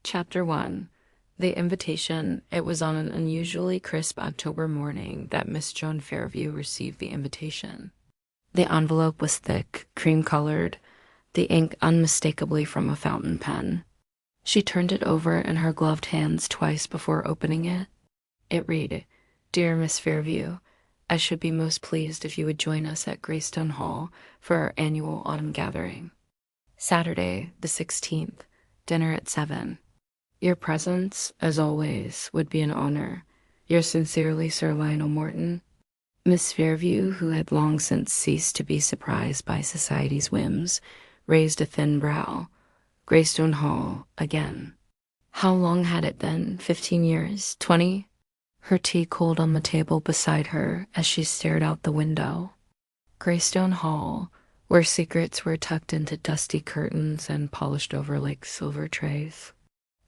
Chapter 1. The Invitation. It was on an unusually crisp October morning that Miss Joan Fairview received the invitation. The envelope was thick, cream-colored, the ink unmistakably from a fountain pen. She turned it over in her gloved hands twice before opening it. It read, "Dear Miss Fairview, I should be most pleased if you would join us at Greystone Hall for our annual autumn gathering. Saturday, the 16th, dinner at 7. Your presence, as always, would be an honor. Yours sincerely, Sir Lionel Morton." Miss Fairview, who had long since ceased to be surprised by society's whims, raised a thin brow. Greystone Hall, again. How long had it been? 15 years? 20? Her tea cooled on the table beside her as she stared out the window. Greystone Hall, where secrets were tucked into dusty curtains and polished over like silver trays,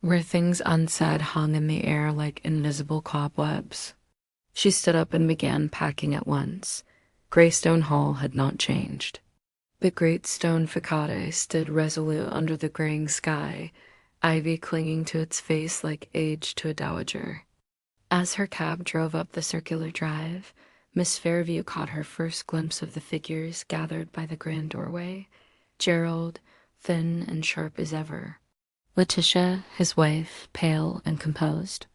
where things unsaid hung in the air like invisible cobwebs. She stood up and began packing at once. Greystone Hall had not changed. The great stone facade stood resolute under the graying sky, ivy clinging to its face like age to a dowager. As her cab drove up the circular drive, Miss Fairview caught her first glimpse of the figures gathered by the grand doorway. Gerald, thin and sharp as ever. Letitia, his wife, pale and composed.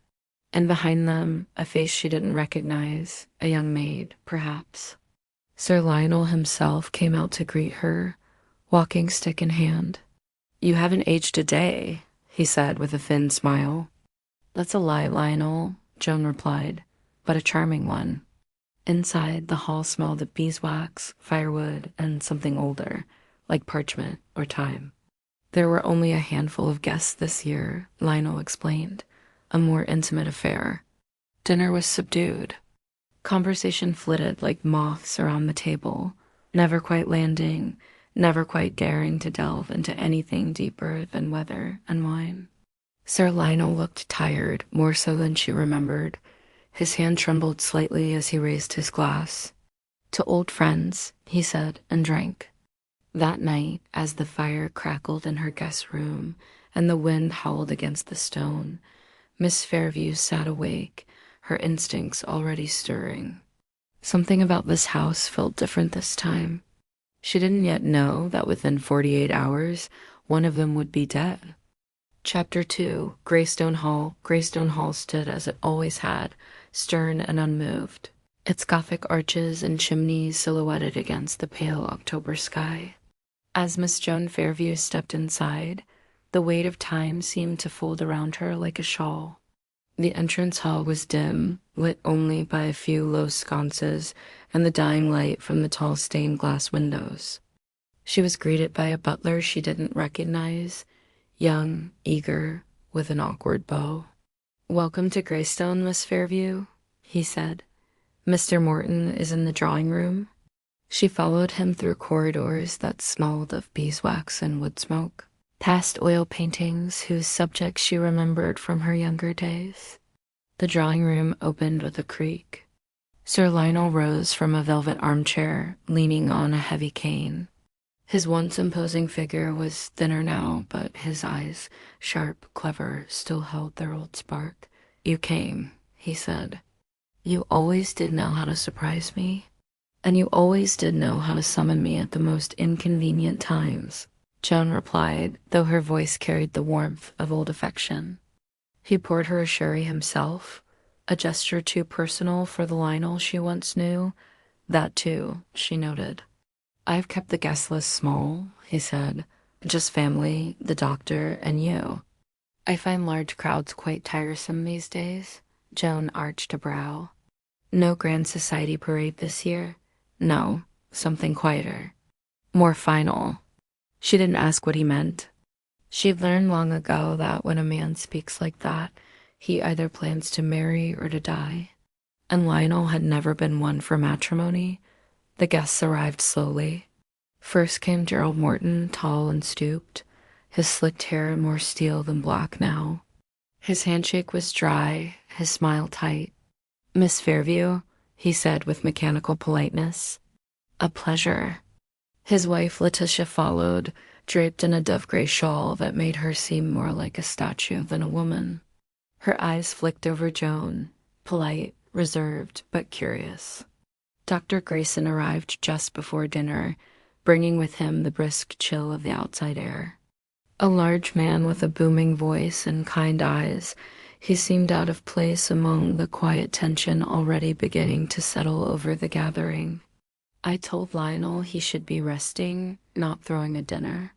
And behind them, a face she didn't recognize, a young maid, perhaps. Sir Lionel himself came out to greet her, walking stick in hand. "You haven't aged a day," he said with a thin smile. "That's a lie, Lionel," Joan replied, "but a charming one." Inside, the hall smelled of beeswax, firewood, and something older, like parchment or time. There were only a handful of guests this year, Lionel explained, a more intimate affair. Dinner was subdued. Conversation flitted like moths around the table, never quite landing, never quite daring to delve into anything deeper than weather and wine. Sir Lionel looked tired, more so than she remembered. His hand trembled slightly as he raised his glass. "To old friends," he said, and drank. That night, as the fire crackled in her guest room and the wind howled against the stone, Miss Fairview sat awake, her instincts already stirring. Something about this house felt different this time. She didn't yet know that within 48 hours, one of them would be dead. Chapter 2. Greystone Hall. Greystone Hall stood as it always had, stern and unmoved, its Gothic arches and chimneys silhouetted against the pale October sky. As Miss Joan Fairview stepped inside, the weight of time seemed to fold around her like a shawl. The entrance hall was dim, lit only by a few low sconces and the dying light from the tall stained glass windows. She was greeted by a butler she didn't recognize, young, eager, with an awkward bow. "Welcome to Greystone, Miss Fairview," he said. "Mr. Morton is in the drawing room." She followed him through corridors that smelled of beeswax and wood smoke, past oil paintings whose subjects she remembered from her younger days. The drawing room opened with a creak. Sir Lionel rose from a velvet armchair, leaning on a heavy cane. His once imposing figure was thinner now, but his eyes, sharp, clever, still held their old spark. "You came," he said. "You always did know how to surprise me. And you always did know how to summon me at the most inconvenient times," Joan replied, though her voice carried the warmth of old affection. He poured her a sherry himself, a gesture too personal for the Lionel she once knew. That, too, she noted. "I've kept the guest list small," he said. "Just family, the doctor, and you." "I find large crowds quite tiresome these days." Joan arched a brow. "No grand society parade this year?" "No, something quieter. More final." She didn't ask what he meant. She'd learned long ago that when a man speaks like that, he either plans to marry or to die. And Lionel had never been one for matrimony. The guests arrived slowly. First came Gerald Morton, tall and stooped, his slicked hair more steel than black now. His handshake was dry, his smile tight. "Miss Fairview," he said with mechanical politeness. "A pleasure." His wife Letitia followed, draped in a dove-gray shawl that made her seem more like a statue than a woman. Her eyes flicked over Joan, polite, reserved, but curious. Dr. Grayson arrived just before dinner, bringing with him the brisk chill of the outside air. A large man with a booming voice and kind eyes, he seemed out of place among the quiet tension already beginning to settle over the gathering. I told Lionel he should be resting, not throwing a dinner,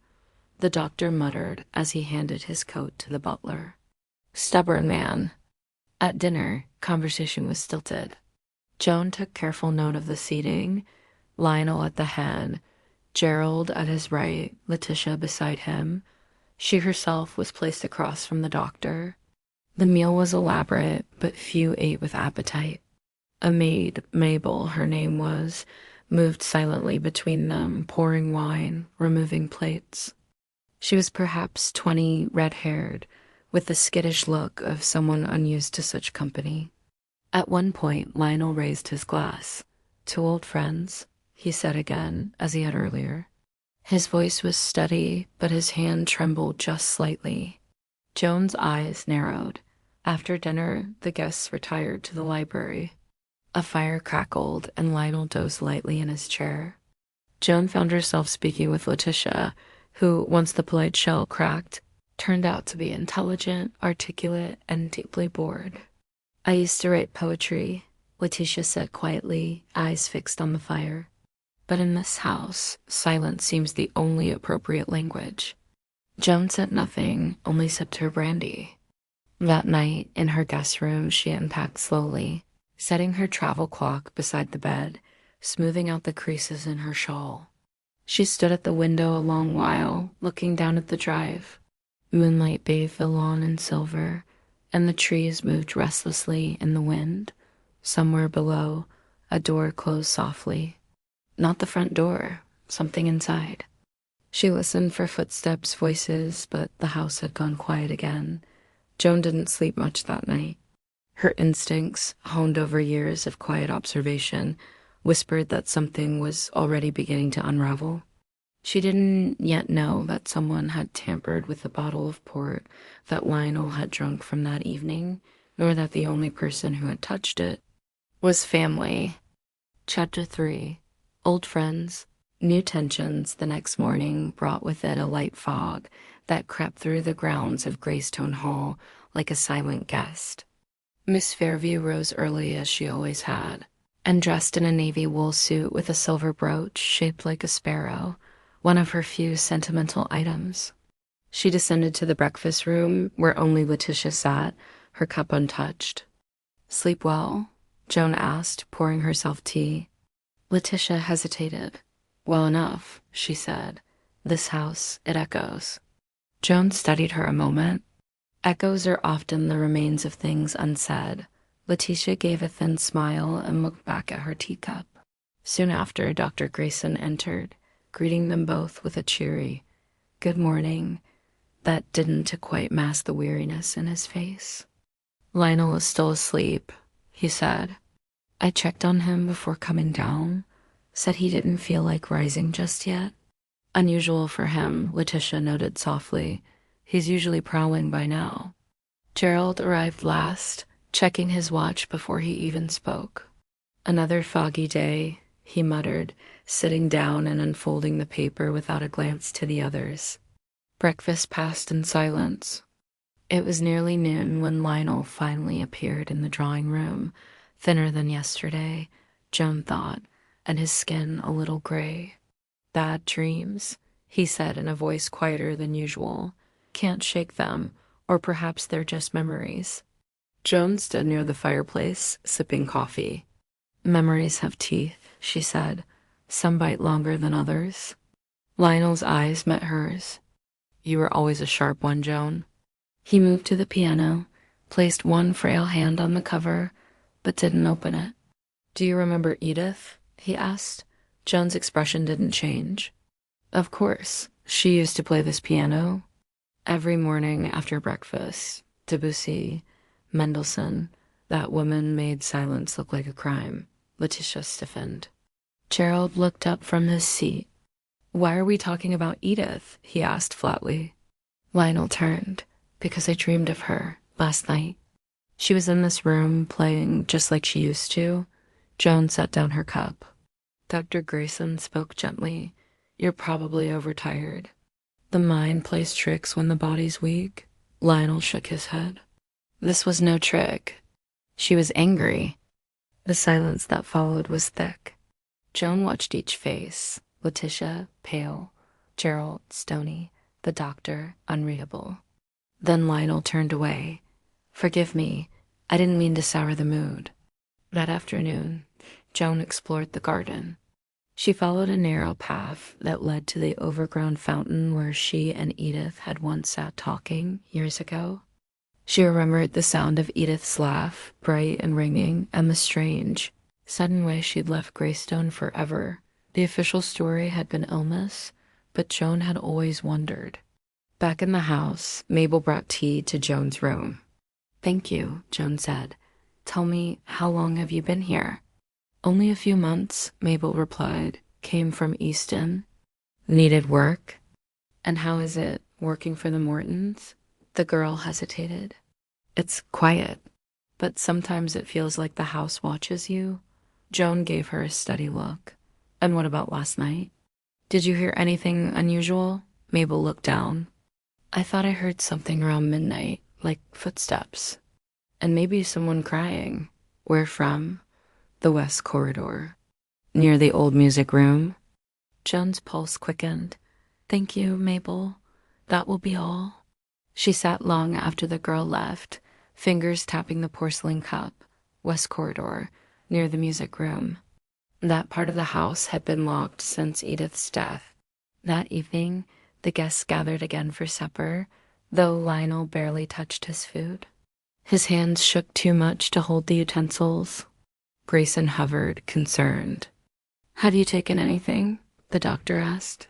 the doctor muttered as he handed his coat to the butler. Stubborn man. At dinner, conversation was stilted. Joan took careful note of the seating, Lionel at the head, Gerald at his right, Letitia beside him. She herself was placed across from the doctor. The meal was elaborate, but few ate with appetite. A maid, Mabel, her name was, moved silently between them, pouring wine, removing plates. She was perhaps 20, red-haired, with the skittish look of someone unused to such company. At one point, Lionel raised his glass. "Two old friends," he said again, as he had earlier. His voice was steady, but his hand trembled just slightly. Joan's eyes narrowed. After dinner, the guests retired to the library. A fire crackled, and Lionel dozed lightly in his chair. Joan found herself speaking with Letitia, who, once the polite shell cracked, turned out to be intelligent, articulate, and deeply bored. "I used to write poetry," Letitia said quietly, eyes fixed on the fire. "But in this house, silence seems the only appropriate language." Joan said nothing, only sipped her brandy. That night, in her guest room, she unpacked slowly, setting her travel clock beside the bed, smoothing out the creases in her shawl. She stood at the window a long while, looking down at the drive. Moonlight bathed the lawn in silver, and the trees moved restlessly in the wind. Somewhere below, a door closed softly. Not the front door, something inside. She listened for footsteps, voices, but the house had gone quiet again. Joan didn't sleep much that night. Her instincts, honed over years of quiet observation, whispered that something was already beginning to unravel. She didn't yet know that someone had tampered with the bottle of port that Lionel had drunk from that evening, nor that the only person who had touched it was family. Chapter 3. Old friends. New tensions the next morning brought with it a light fog that crept through the grounds of Greystone Hall like a silent guest. Miss Fairview rose early as she always had, and dressed in a navy wool suit with a silver brooch shaped like a sparrow, one of her few sentimental items. She descended to the breakfast room, where only Letitia sat, her cup untouched. "Sleep well?" Joan asked, pouring herself tea. Letitia hesitated. "Well enough," she said. "This house, it echoes." Joan studied her a moment. Echoes are often the remains of things unsaid. Letitia gave a thin smile and looked back at her teacup. Soon after, Dr. Grayson entered, greeting them both with a cheery "Good morning" that didn't quite mask the weariness in his face. "Lionel is still asleep," he said. "I checked on him before coming down. Said he didn't feel like rising just yet." "Unusual for him," Letitia noted softly. "He's usually prowling by now." Gerald arrived last, checking his watch before he even spoke. "Another foggy day," he muttered, sitting down and unfolding the paper without a glance to the others. Breakfast passed in silence. It was nearly noon when Lionel finally appeared in the drawing room, thinner than yesterday, Joan thought, and his skin a little gray. "Bad dreams," he said in a voice quieter than usual. "Can't shake them, or perhaps they're just memories." Joan stood near the fireplace, sipping coffee. "Memories have teeth," she said. "Some bite longer than others." Lionel's eyes met hers. "You were always a sharp one, Joan." He moved to the piano, placed one frail hand on the cover, but didn't open it. "Do you remember Edith?" he asked. Joan's expression didn't change. "Of course. She used to play this piano. Every morning after breakfast, Debussy, Mendelssohn, that woman made silence look like a crime." Letitia stiffened. Gerald looked up from his seat. "Why are we talking about Edith?" he asked flatly. Lionel turned. "Because I dreamed of her last night. She was in this room playing just like she used to." Joan set down her cup. Dr. Grayson spoke gently. "You're probably overtired. The mind plays tricks when the body's weak." Lionel shook his head. "This was no trick. She was angry." The silence that followed was thick. Joan watched each face. Letitia, pale. Gerald, stony. The doctor, unreadable. Then Lionel turned away. "Forgive me. I didn't mean to sour the mood." That afternoon, Joan explored the garden. She followed a narrow path that led to the overgrown fountain where she and Edith had once sat talking years ago. She remembered the sound of Edith's laugh, bright and ringing, and the strange, sudden way she'd left Greystone forever. The official story had been illness, but Joan had always wondered. Back in the house, Mabel brought tea to Joan's room. "Thank you," Joan said. "Tell me, how long have you been here?" "Only a few months," Mabel replied. "Came from Easton." "Needed work?" "And how is it, working for the Mortons?" The girl hesitated. "It's quiet, but sometimes it feels like the house watches you." Joan gave her a steady look. "And what about last night? Did you hear anything unusual?" Mabel looked down. "I thought I heard something around midnight, like footsteps. And maybe someone crying." "Where from?" "The west corridor." "Near the old music room?" Joan's pulse quickened. "Thank you, Mabel. That will be all." She sat long after the girl left, fingers tapping the porcelain cup. West corridor, near the music room. That part of the house had been locked since Edith's death. That evening, the guests gathered again for supper, though Lionel barely touched his food. His hands shook too much to hold the utensils. Grayson hovered, concerned. "Have you taken anything?" the doctor asked.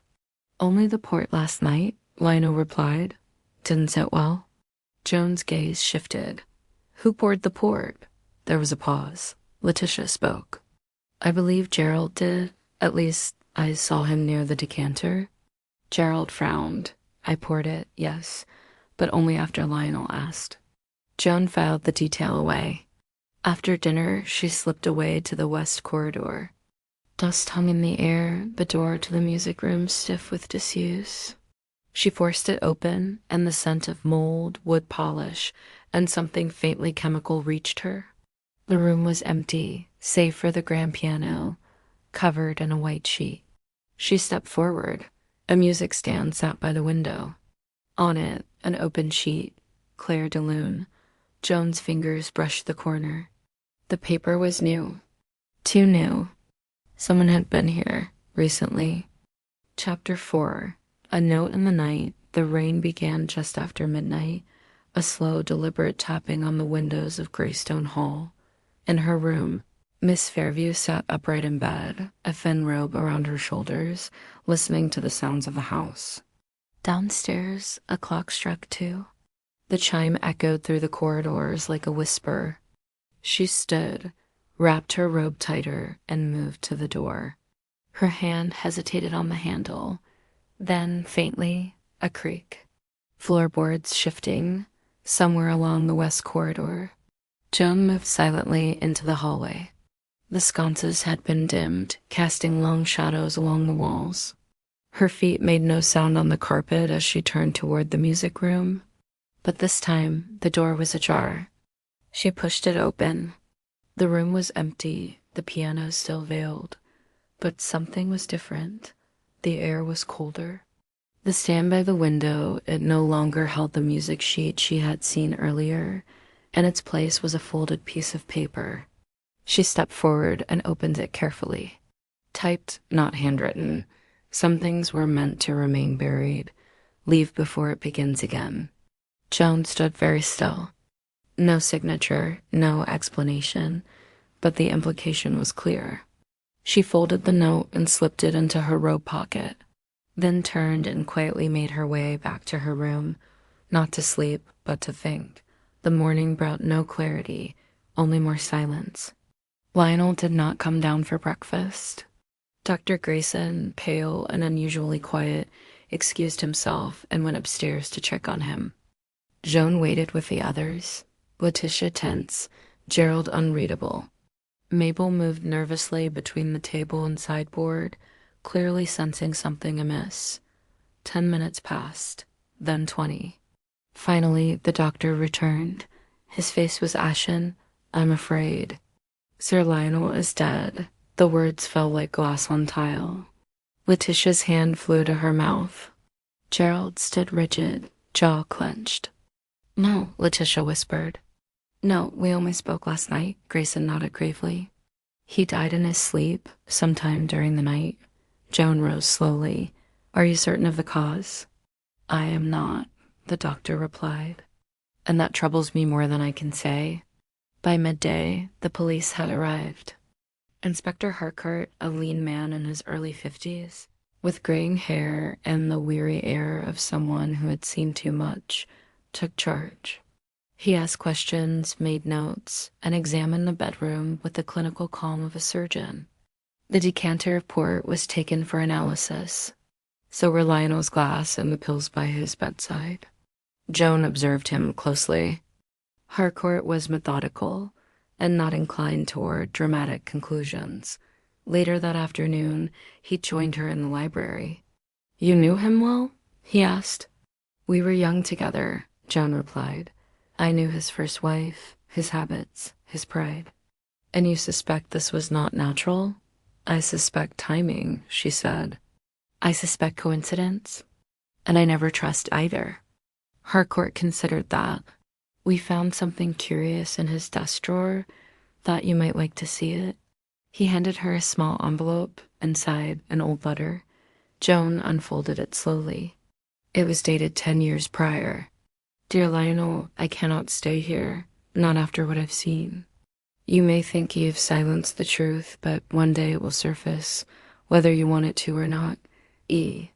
"Only the port last night," Lionel replied. "Didn't sit well." Joan's gaze shifted. "Who poured the port?" There was a pause. Letitia spoke. "I believe Gerald did. At least, I saw him near the decanter." Gerald frowned. "I poured it, yes, but only after Lionel asked." Joan filed the detail away. After dinner, she slipped away to the west corridor. Dust hung in the air, the door to the music room stiff with disuse. She forced it open, and the scent of mold, wood polish, and something faintly chemical reached her. The room was empty, save for the grand piano, covered in a white sheet. She stepped forward. A music stand sat by the window. On it, an open sheet, Claire de Lune. Joan's fingers brushed the corner. The paper was new. Too new. Someone had been here recently. Chapter 4. A note in the night. The rain began just after midnight. A slow, deliberate tapping on the windows of Greystone Hall. In her room, Miss Fairview sat upright in bed, a thin robe around her shoulders, listening to the sounds of the house. Downstairs, a clock struck 2. The chime echoed through the corridors like a whisper. She stood, wrapped her robe tighter, and moved to the door. Her hand hesitated on the handle. Then, faintly, a creak. Floorboards shifting, somewhere along the west corridor. Joan moved silently into the hallway. The sconces had been dimmed, casting long shadows along the walls. Her feet made no sound on the carpet as she turned toward the music room. But this time, the door was ajar. She pushed it open. The room was empty, the piano still veiled. But something was different. The air was colder. The stand by the window, it no longer held the music sheet she had seen earlier. In its place was a folded piece of paper. She stepped forward and opened it carefully. Typed, not handwritten. Some things were meant to remain buried. Leave before it begins again. Joan stood very still. No signature, no explanation, but the implication was clear. She folded the note and slipped it into her robe pocket, then turned and quietly made her way back to her room, not to sleep, but to think. The morning brought no clarity, only more silence. Lionel did not come down for breakfast. Dr. Grayson, pale and unusually quiet, excused himself and went upstairs to check on him. Joan waited with the others, Letitia tense, Gerald unreadable. Mabel moved nervously between the table and sideboard, clearly sensing something amiss. 10 minutes passed, then 20. Finally, the doctor returned. His face was ashen. "I'm afraid. Sir Lionel is dead." The words fell like glass on tile. Letitia's hand flew to her mouth. Gerald stood rigid, jaw clenched. "No," Letitia whispered. "No, we only spoke last night," Grayson nodded gravely. "He died in his sleep, sometime during the night." Joan rose slowly. "Are you certain of the cause?" "I am not," the doctor replied. "And that troubles me more than I can say." By midday, the police had arrived. Inspector Harcourt, a lean man in his early 50s, with graying hair and the weary air of someone who had seen too much, took charge. He asked questions, made notes, and examined the bedroom with the clinical calm of a surgeon. The decanter of port was taken for analysis. So were Lionel's glass and the pills by his bedside. Joan observed him closely. Harcourt was methodical and not inclined toward dramatic conclusions. Later that afternoon, he joined her in the library. "You knew him well?" he asked. "We were young together," Joan replied. "I knew his first wife, his habits, his pride." "And you suspect this was not natural?" "I suspect timing," she said. "I suspect coincidence. And I never trust either." Harcourt considered that. "We found something curious in his desk drawer. Thought you might like to see it." He handed her a small envelope, inside an old letter. Joan unfolded it slowly. It was dated 10 years prior. "Dear Lionel, I cannot stay here, not after what I've seen. You may think you've silenced the truth, but one day it will surface, whether you want it to or not. E."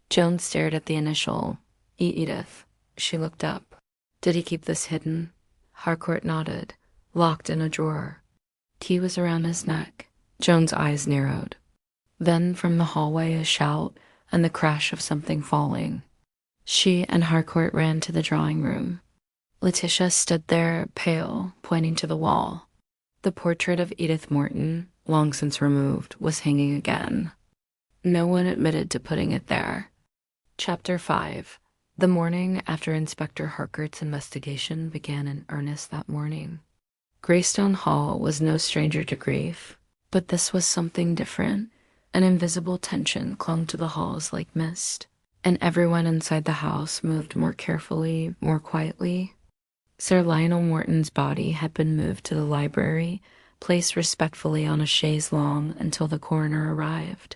Joan stared at the initial, E. Edith. She looked up. "Did he keep this hidden?" Harcourt nodded. "Locked in a drawer." Key was around his neck. Joan's eyes narrowed. Then from the hallway a shout and the crash of something falling. She and Harcourt ran to the drawing room. Letitia stood there, pale, pointing to the wall. The portrait of Edith Morton, long since removed, was hanging again. No one admitted to putting it there. Chapter 5. The morning after Inspector Harcourt's investigation began in earnest that morning. Greystone Hall was no stranger to grief, but this was something different. An invisible tension clung to the halls like mist, and everyone inside the house moved more carefully, more quietly. Sir Lionel Morton's body had been moved to the library, placed respectfully on a chaise longue until the coroner arrived.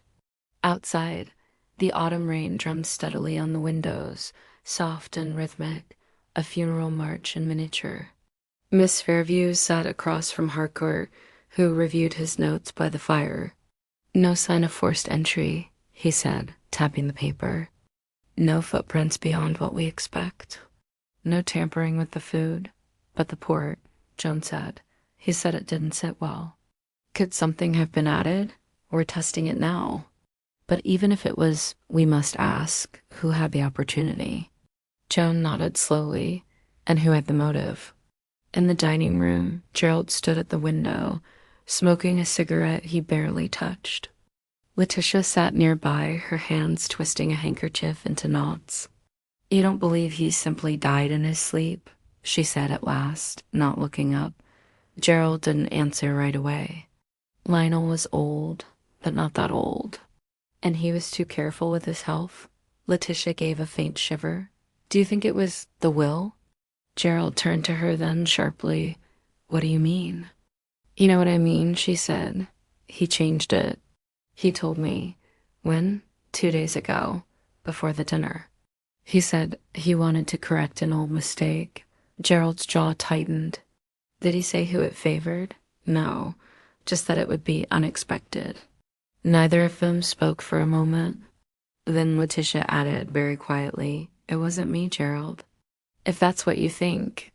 Outside, the autumn rain drummed steadily on the windows, soft and rhythmic, a funeral march in miniature. Miss Fairview sat across from Harcourt, who reviewed his notes by the fire. "No sign of forced entry," he said, tapping the paper. "No footprints beyond what we expect. No tampering with the food, but the port," Joan said. "He said it didn't sit well." "Could something have been added? We're testing it now." "But even if it was, we must ask, who had the opportunity?" Joan nodded slowly. "And who had the motive?" In the dining room, Gerald stood at the window, smoking a cigarette he barely touched. Letitia sat nearby, her hands twisting a handkerchief into knots. "You don't believe he simply died in his sleep?" she said at last, not looking up. Gerald didn't answer right away. Lionel was old, but not that old. And he was too careful with his health? Letitia gave a faint shiver. "Do you think it was the will?" Gerald turned to her then sharply. "What do you mean?" "You know what I mean," she said. "He changed it. He told me." "When?" "2 days ago, before the dinner. He said he wanted to correct an old mistake." Gerald's jaw tightened. "Did he say who it favored?" "No, just that it would be unexpected." Neither of them spoke for a moment. Then Letitia added very quietly, "It wasn't me, Gerald." "If that's what you think."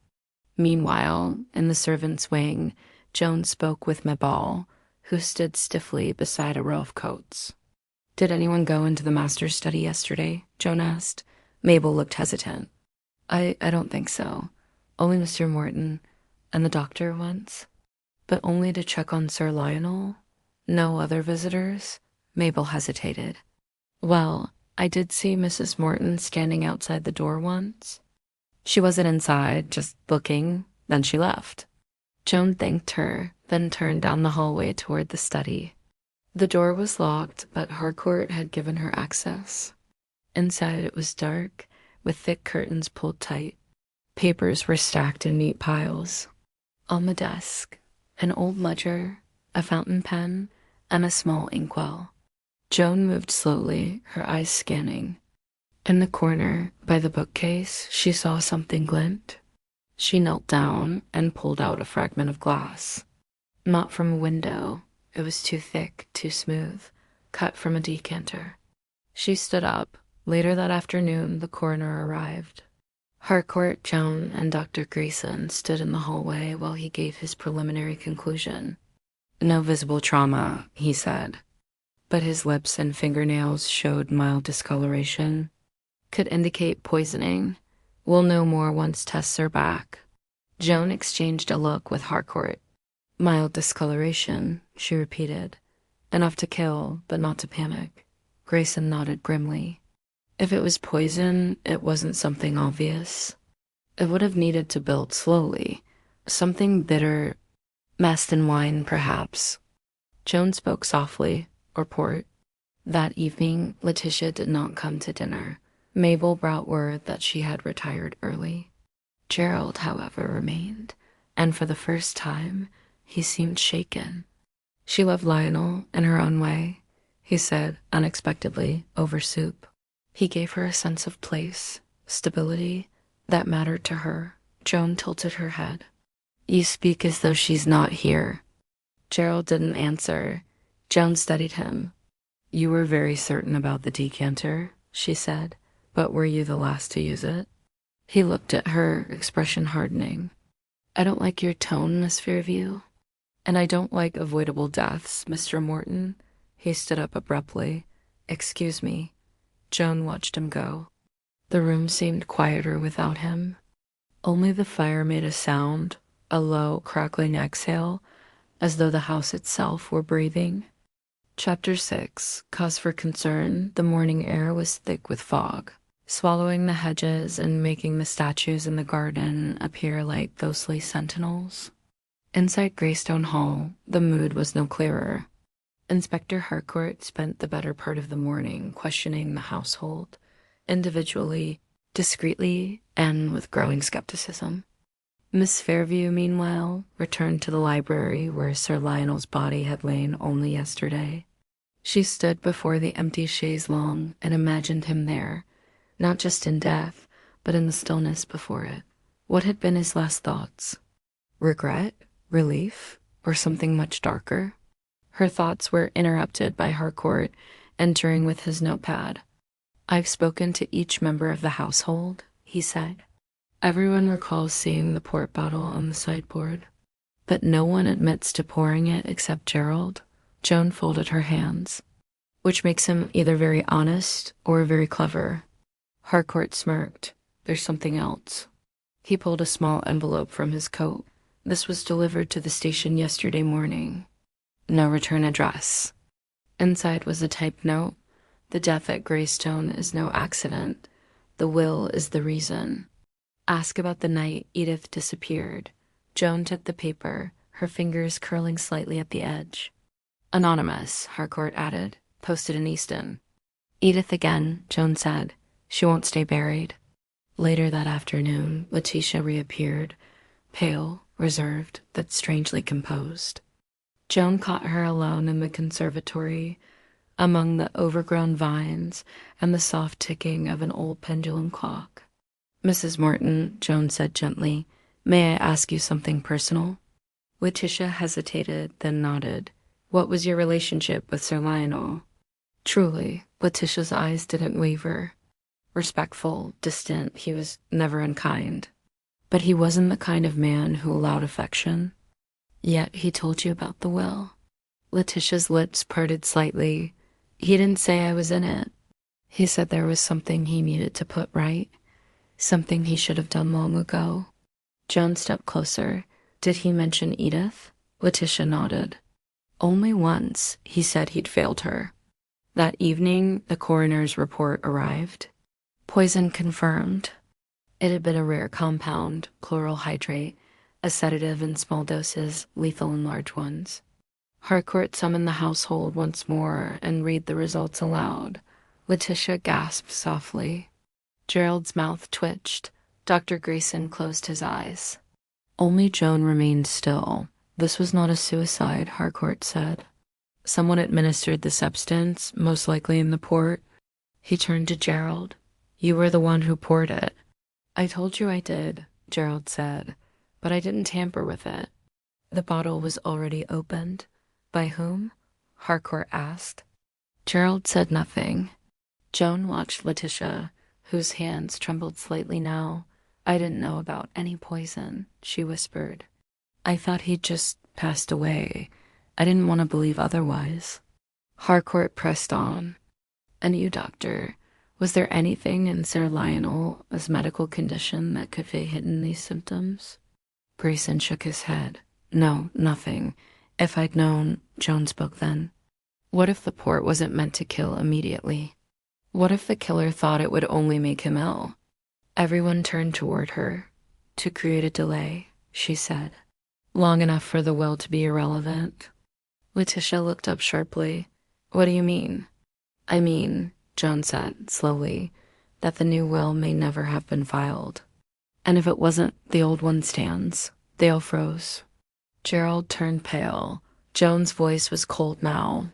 Meanwhile, in the servants' wing, Joan spoke with Mabel, who stood stiffly beside a row of coats. "Did anyone go into the master's study yesterday?" Joan asked. Mabel looked hesitant. I don't think so. Only Mr. Morton and the doctor once. But only to check on Sir Lionel? No other visitors?" Mabel hesitated. "Well, I did see Mrs. Morton standing outside the door once. She wasn't inside, just looking, then she left." Joan thanked her, then turned down the hallway toward the study. The door was locked, but Harcourt had given her access. Inside it was dark, with thick curtains pulled tight. Papers were stacked in neat piles. On the desk, an old ledger, a fountain pen, and a small inkwell. Joan moved slowly, her eyes scanning. In the corner, by the bookcase, she saw something glint. She knelt down and pulled out a fragment of glass. Not from a window. It was too thick, too smooth, cut from a decanter. She stood up. Later that afternoon, the coroner arrived. Harcourt, Joan, and Dr. Grayson stood in the hallway while he gave his preliminary conclusion. "No visible trauma," he said, but his lips and fingernails showed mild discoloration. "Could indicate poisoning. We'll know more once tests are back." Joan exchanged a look with Harcourt. "Mild discoloration," she repeated. "Enough to kill, but not to panic." Grayson nodded grimly. "If it was poison, it wasn't something obvious. It would have needed to build slowly. Something bitter, masked in wine, perhaps." Joan spoke softly, or port. That evening, Letitia did not come to dinner. Mabel brought word that she had retired early. Gerald, however, remained, and for the first time, he seemed shaken. "She loved Lionel in her own way," he said unexpectedly over soup. He gave her a sense of place, stability, that mattered to her. Joan tilted her head. "You speak as though she's not here." Gerald didn't answer. Joan studied him. "You were very certain about the decanter," she said, "but were you the last to use it?" He looked at her, expression hardening. "I don't like your tone, Miss Fairview. And I don't like avoidable deaths, Mr. Morton." He stood up abruptly. "Excuse me." Joan watched him go. The room seemed quieter without him. Only the fire made a sound, a low, crackling exhale, as though the house itself were breathing. Chapter 6. Cause for concern. The morning air was thick with fog, swallowing the hedges and making the statues in the garden appear like ghostly sentinels. Inside Greystone Hall, the mood was no clearer. Inspector Harcourt spent the better part of the morning questioning the household, individually, discreetly, and with growing skepticism. Miss Fairview, meanwhile, returned to the library where Sir Lionel's body had lain only yesterday. She stood before the empty chaise longue and imagined him there, not just in death, but in the stillness before it. What had been his last thoughts? Regret? Relief? Or something much darker? Her thoughts were interrupted by Harcourt entering with his notepad. "I've spoken to each member of the household," he said. "Everyone recalls seeing the port bottle on the sideboard, but no one admits to pouring it except Gerald." Joan folded her hands. "Which makes him either very honest or very clever." Harcourt smirked. "There's something else." He pulled a small envelope from his coat. "This was delivered to the station yesterday morning. No return address." Inside was a typed note. "The death at Greystone is no accident. The will is the reason. Ask about the night Edith disappeared." Joan took the paper, her fingers curling slightly at the edge. "Anonymous," Harcourt added. "Posted in Easton." "Edith again," Joan said. "She won't stay buried." Later that afternoon, Letitia reappeared, pale, reserved, but strangely composed. Joan caught her alone in the conservatory, among the overgrown vines and the soft ticking of an old pendulum clock. "Mrs. Morton," Joan said gently, "may I ask you something personal?" Letitia hesitated, then nodded. "What was your relationship with Sir Lionel?" Truly, Letitia's eyes didn't waver. Respectful, distant, he was never unkind. But he wasn't the kind of man who allowed affection. "Yet he told you about the will." Letitia's lips parted slightly. He didn't say I was in it. He said there was something he needed to put right, something he should have done long ago. Joan stepped closer. Did he mention Edith? Letitia nodded. Only once. He said he'd failed her. That evening, the coroner's report arrived. Poison confirmed. It had been a rare compound, chloral hydrate, a sedative in small doses, lethal in large ones. Harcourt summoned the household once more and read the results aloud. Letitia gasped softly. Gerald's mouth twitched. Dr. Grayson closed his eyes. Only Joan remained still. This was not a suicide, Harcourt said. Someone administered the substance, most likely in the port. He turned to Gerald. You were the one who poured it. I told you I did, Gerald said, but I didn't tamper with it. The bottle was already opened. By whom? Harcourt asked. Gerald said nothing. Joan watched Letitia, whose hands trembled slightly now. I didn't know about any poison, she whispered. I thought he'd just passed away. I didn't want to believe otherwise. Harcourt pressed on. And you, doctor, was there anything in Sir Lionel's medical condition that could have hidden these symptoms? Grayson shook his head. No, nothing. If I'd known, Joan spoke then. What if the port wasn't meant to kill immediately? What if the killer thought it would only make him ill? Everyone turned toward her. To create a delay, she said. Long enough for the will to be irrelevant. Letitia looked up sharply. What do you mean? I mean, Joan said slowly, that the new will may never have been filed. And if it wasn't, the old one stands. They all froze. Gerald turned pale. Joan's voice was cold now.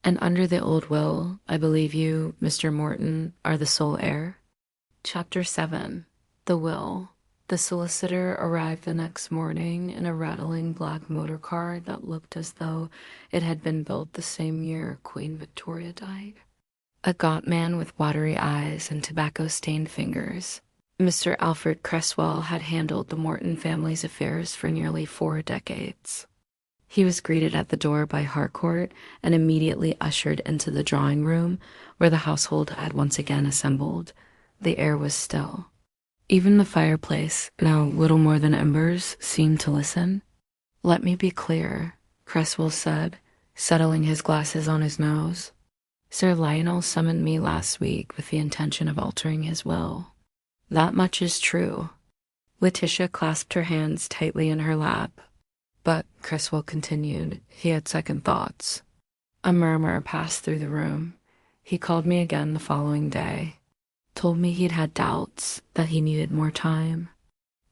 And under the old will, I believe you, Mr. Morton, are the sole heir? Chapter 7. The Will. The solicitor arrived the next morning in a rattling black motor car that looked as though it had been built the same year Queen Victoria died. A gaunt man with watery eyes and tobacco-stained fingers. Mr. Alfred Cresswell had handled the Morton family's affairs for nearly 4 decades. He was greeted at the door by Harcourt and immediately ushered into the drawing room where the household had once again assembled. The air was still. Even the fireplace, now little more than embers, seemed to listen. Let me be clear, Cresswell said, settling his glasses on his nose. Sir Lionel summoned me last week with the intention of altering his will. That much is true. Letitia clasped her hands tightly in her lap. But, Cresswell continued, he had second thoughts. A murmur passed through the room. He called me again the following day. Told me he'd had doubts, that he needed more time.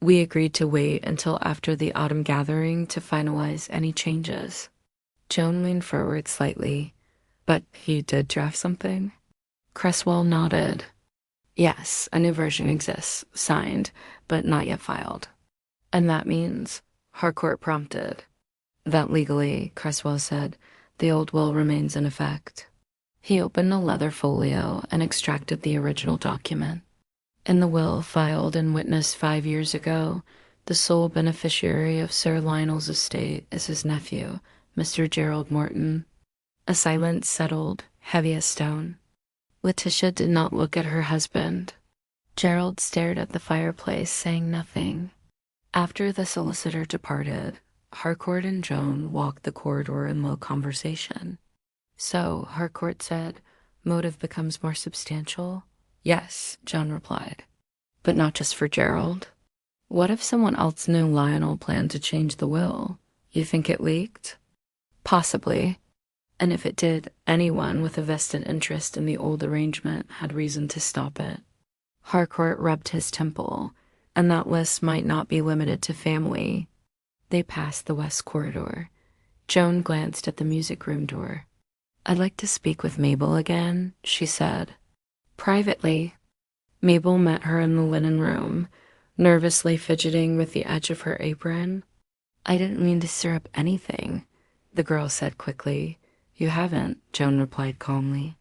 We agreed to wait until after the autumn gathering to finalize any changes. Joan leaned forward slightly. But he did draft something? Cresswell nodded. Yes, a new version exists, signed, but not yet filed. And that means, Harcourt prompted. That legally, Cresswell said, the old will remains in effect. He opened a leather folio and extracted the original document. In the will filed and witnessed 5 years ago, the sole beneficiary of Sir Lionel's estate is his nephew, Mr. Gerald Morton. A silence settled, heavy as stone. Letitia did not look at her husband. Gerald stared at the fireplace, saying nothing. After the solicitor departed, Harcourt and Joan walked the corridor in low conversation. So, Harcourt said, motive becomes more substantial? Yes, Joan replied. But not just for Gerald. What if someone else knew Lionel planned to change the will? You think it leaked? Possibly. And if it did, anyone with a vested interest in the old arrangement had reason to stop it. Harcourt rubbed his temple, and that list might not be limited to family. They passed the west corridor. Joan glanced at the music room door. I'd like to speak with Mabel again, she said. Privately. Mabel met her in the linen room, nervously fidgeting with the edge of her apron. I didn't mean to stir up anything, the girl said quickly. You haven't, Joan replied calmly.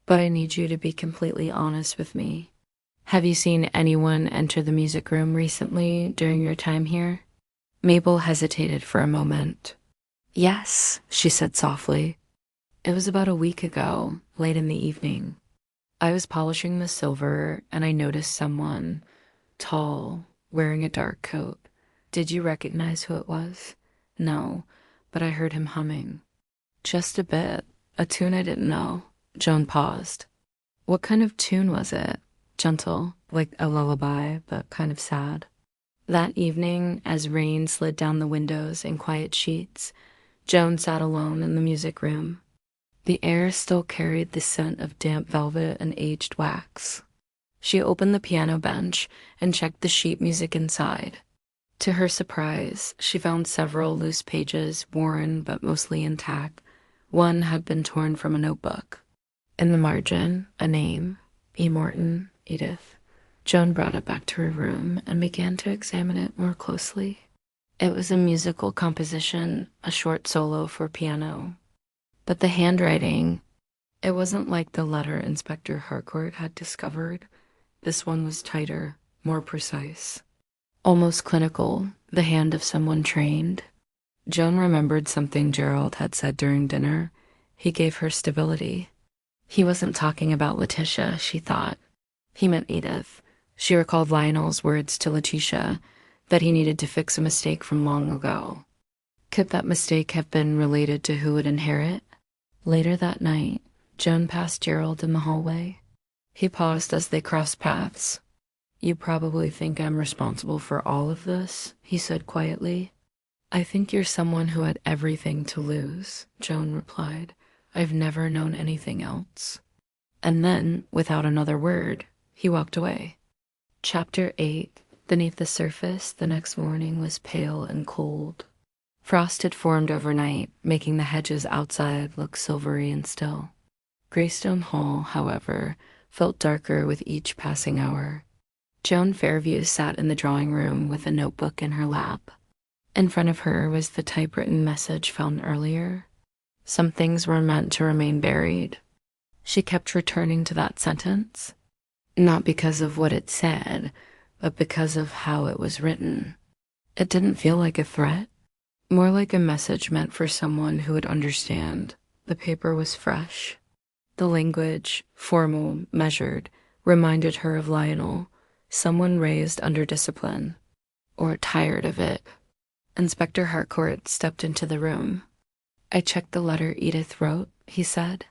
But I need you to be completely honest with me. Have you seen anyone enter the music room recently during your time here? Mabel hesitated for a moment. Yes, she said softly. It was about a week ago, late in the evening. I was polishing the silver and I noticed someone, tall, wearing a dark coat. Did you recognize who it was? No, but I heard him humming. Just a bit. A tune I didn't know. Joan paused. What kind of tune was it? Gentle, like a lullaby, but kind of sad. That evening, as rain slid down the windows in quiet sheets, Joan sat alone in the music room. The air still carried the scent of damp velvet and aged wax. She opened the piano bench and checked the sheet music inside. To her surprise, she found several loose pages, worn but mostly intact. One had been torn from a notebook. In the margin, a name, E. Morton, Edith. Joan brought it back to her room and began to examine it more closely. It was a musical composition, a short solo for piano. But the handwriting, it wasn't like the letter Inspector Harcourt had discovered. This one was tighter, more precise. Almost clinical, the hand of someone trained. Joan remembered something Gerald had said during dinner. He gave her stability. He wasn't talking about Letitia, she thought. He meant Edith. She recalled Lionel's words to Letitia, that he needed to fix a mistake from long ago. Could that mistake have been related to who would inherit? Later that night, Joan passed Gerald in the hallway. He paused as they crossed paths. You probably think I'm responsible for all of this, he said quietly. I think you're someone who had everything to lose, Joan replied. I've never known anything else. And then, without another word, he walked away. Chapter 8. Beneath the surface, the next morning was pale and cold. Frost had formed overnight, making the hedges outside look silvery and still. Greystone Hall, however, felt darker with each passing hour. Joan Fairview sat in the drawing room with a notebook in her lap. In front of her was the typewritten message found earlier. Some things were meant to remain buried. She kept returning to that sentence, not because of what it said, but because of how it was written. It didn't feel like a threat, more like a message meant for someone who would understand. The paper was fresh. The language, formal, measured, reminded her of Lionel, someone raised under discipline, or tired of it. Inspector Harcourt stepped into the room. I checked the letter Edith wrote, he said.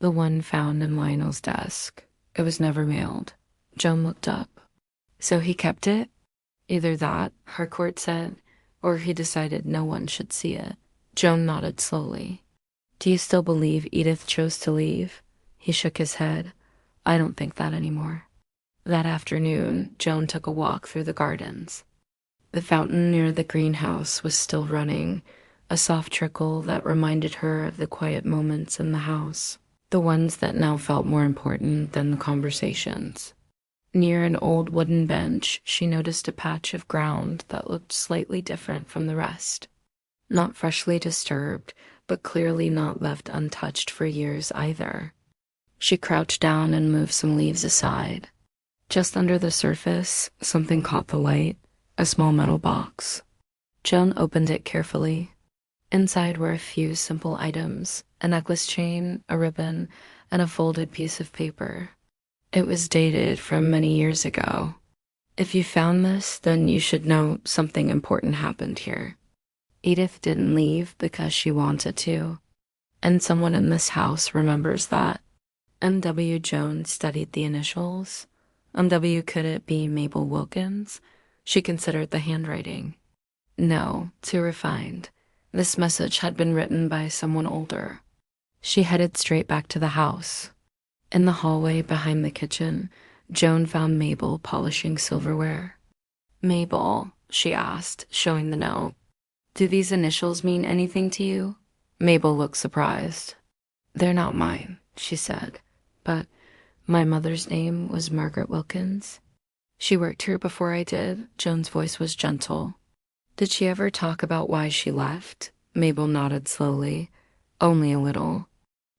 The one found in Lionel's desk. It was never mailed. Joan looked up. So he kept it? Either that, Harcourt said, or he decided no one should see it. Joan nodded slowly. Do you still believe Edith chose to leave? He shook his head. I don't think that anymore. That afternoon, Joan took a walk through the gardens. The fountain near the greenhouse was still running, a soft trickle that reminded her of the quiet moments in the house, the ones that now felt more important than the conversations. Near an old wooden bench, she noticed a patch of ground that looked slightly different from the rest. Not freshly disturbed, but clearly not left untouched for years either. She crouched down and moved some leaves aside. Just under the surface, something caught the light, a small metal box. Joan opened it carefully. Inside were a few simple items, a necklace chain, a ribbon, and a folded piece of paper. It was dated from many years ago. If you found this, then you should know something important happened here. Edith didn't leave because she wanted to, and someone in this house remembers that. M.W. Jones studied the initials. M.W. Could it be Mabel Wilkins? She considered the handwriting. No, too refined. This message had been written by someone older. She headed straight back to the house. In the hallway behind the kitchen, Joan found Mabel polishing silverware. Mabel, she asked, showing the note. Do these initials mean anything to you? Mabel looked surprised. They're not mine, she said, but my mother's name was Margaret Wilkins. She worked here before I did. Joan's voice was gentle. Did she ever talk about why she left? Mabel nodded slowly. Only a little.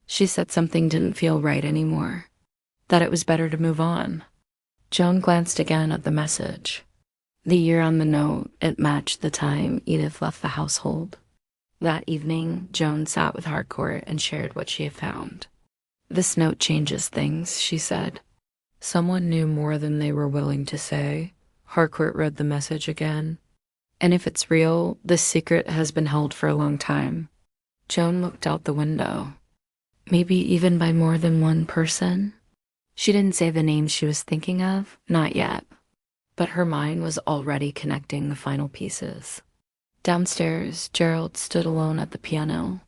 She said something didn't feel right anymore, that it was better to move on. Joan glanced again at the message. The year on the note, it matched the time Edith left the household. That evening, Joan sat with Harcourt and shared what she had found. "This note changes things," she said. "Someone knew more than they were willing to say." Harcourt read the message again. "And if it's real, this secret has been held for a long time." Joan looked out the window. "Maybe even by more than one person?" She didn't say the names she was thinking of, not yet. But her mind was already connecting the final pieces. Downstairs, Gerald stood alone at the piano.